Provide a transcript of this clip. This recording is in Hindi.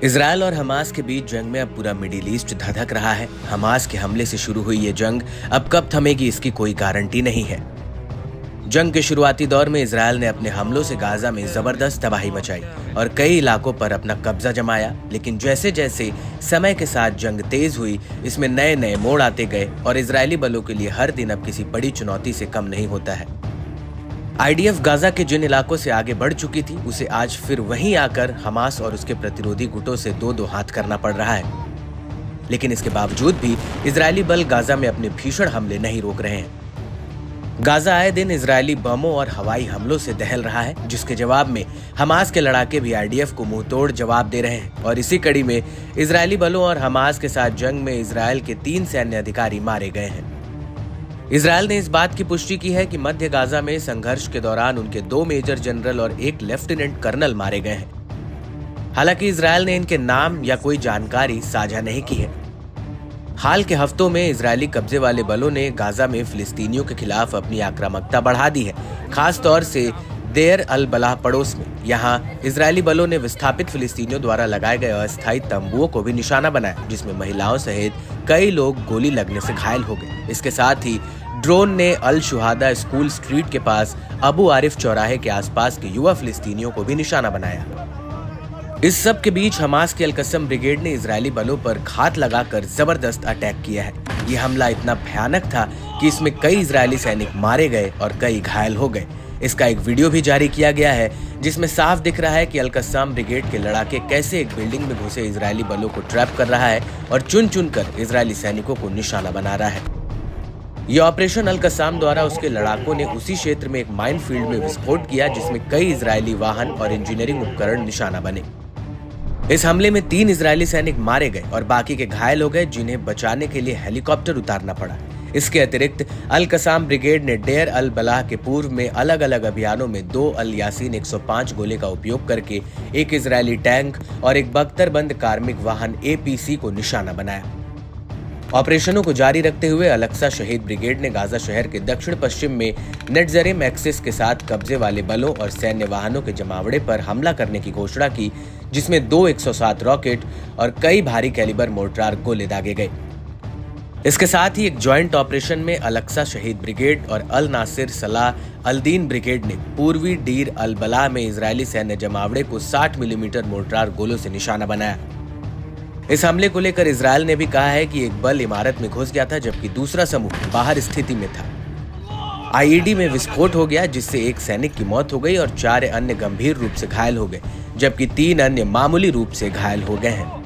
इजरायल और हमास के बीच जंग में अब पूरा मिडिल ईस्ट धधक रहा है। हमास के हमले से शुरू हुई ये जंग अब कब थमेगी इसकी कोई गारंटी नहीं है। जंग के शुरुआती दौर में इजरायल ने अपने हमलों से गाजा में जबरदस्त तबाही मचाई और कई इलाकों पर अपना कब्जा जमाया, लेकिन जैसे जैसे समय के साथ जंग तेज हुई, इसमें नए नए मोड़ आते गए और इजरायली बलों के लिए हर दिन अब किसी बड़ी चुनौती से कम नहीं होता है। आईडीएफ गाजा के जिन इलाकों से आगे बढ़ चुकी थी, उसे आज फिर वहीं आकर हमास और उसके प्रतिरोधी गुटों से दो हाथ करना पड़ रहा है। लेकिन इसके बावजूद भी इजरायली बल गाजा में अपने भीषण हमले नहीं रोक रहे हैं। गाजा आए दिन इजरायली बमों और हवाई हमलों से दहल रहा है, जिसके जवाब में हमास के लड़ाके भी आईडीएफ को मुंहतोड़ जवाब दे रहे हैं। और इसी कड़ी में इजरायली बलों और हमास के साथ जंग में इजरायल के 3 सैन्य अधिकारी मारे गए हैं। इजरायल ने इस बात की पुष्टि की है कि मध्य गाजा में संघर्ष के दौरान उनके 2 मेजर जनरल और 1 लेफ्टिनेंट कर्नल मारे गए हैं। हालांकि इजरायल ने इनके नाम या कोई जानकारी साझा नहीं की है। हाल के हफ्तों में इजरायली कब्जे वाले बलों ने गाजा में फिलिस्तीनियों के खिलाफ अपनी आक्रामकता बढ़ा दी है, खास तौर से देर अल बलाह पड़ोस में। यहाँ इजरायली बलों ने विस्थापित फिलिस्तीनियों द्वारा लगाए गए अस्थायी तंबुओं को भी निशाना बनाया, जिसमें महिलाओं सहित कई लोग गोली लगने से घायल हो गए। इसके साथ ही ड्रोन ने अल शुहादा स्कूल स्ट्रीट के पास अबू आरिफ चौराहे के आसपास के युवा फिलिस्तीनियों को भी निशाना बनाया। इस सब के बीच हमास के अल-कस्सम ब्रिगेड ने इजरायली बलों पर घात लगाकर जबरदस्त अटैक किया है। ये हमला इतना भयानक था कि इसमें कई इजरायली सैनिक मारे गए और कई घायल हो गए। इसका एक वीडियो भी जारी किया गया है, जिसमें साफ दिख रहा है कि अल-कस्सम ब्रिगेड के लड़ाके कैसे एक बिल्डिंग में घुसे इजरायली बलों को ट्रैप कर रहा है और चुन चुन कर इजरायली सैनिकों को निशाना बना रहा है। यह ऑपरेशन अल-कस्सम द्वारा उसके लड़ाकों ने उसी क्षेत्र में एक माइनफील्ड में विस्फोट किया, जिसमें कई इजरायली वाहन और इंजीनियरिंग उपकरण निशाना बने। इस हमले में 3 इजरायली सैनिक मारे गए और बाकी के घायल हो गए, जिन्हें बचाने के लिए हेलीकॉप्टर उतारना पड़ा। इसके अतिरिक्त अल-कस्सम ब्रिगेड ने डेर अल बलाह के पूर्व में अलग अलग अभियानों में 2 अल यासीन 105 गोले का उपयोग करके एक इजरायली टैंक और एक बख्तरबंद कार्मिक वाहन APC को निशाना बनाया। ऑपरेशनों को जारी रखते हुए अल-अक्सा शहीद ब्रिगेड ने गाजा शहर के दक्षिण पश्चिम में नेटजरेम एक्सिस के साथ कब्जे वाले बलों और सैन्य वाहनों के जमावड़े पर हमला करने की घोषणा की, जिसमें 2 107 रॉकेट और कई भारी कैलिबर मोर्टार गोले दागे गए। इसके साथ ही एक ज्वाइंट ऑपरेशन में अल-अक्सा शहीद ब्रिगेड और अल नासिर सलाह अल-दीन ब्रिगेड ने पूर्वी डीर अल बलाह में इजरायली सैन्य जमावड़े को 60 मिलीमीटर मोर्टार गोलों से निशाना बनाया। इस हमले को लेकर इजरायल ने भी कहा है कि एक बल इमारत में घुस गया था, जबकि दूसरा समूह बाहर स्थिति में था। आईईडी में विस्फोट हो गया, जिससे एक सैनिक की मौत हो गई और 4 अन्य गंभीर रूप से घायल हो गए, जबकि 3 अन्य मामूली रूप से घायल हो गए हैं।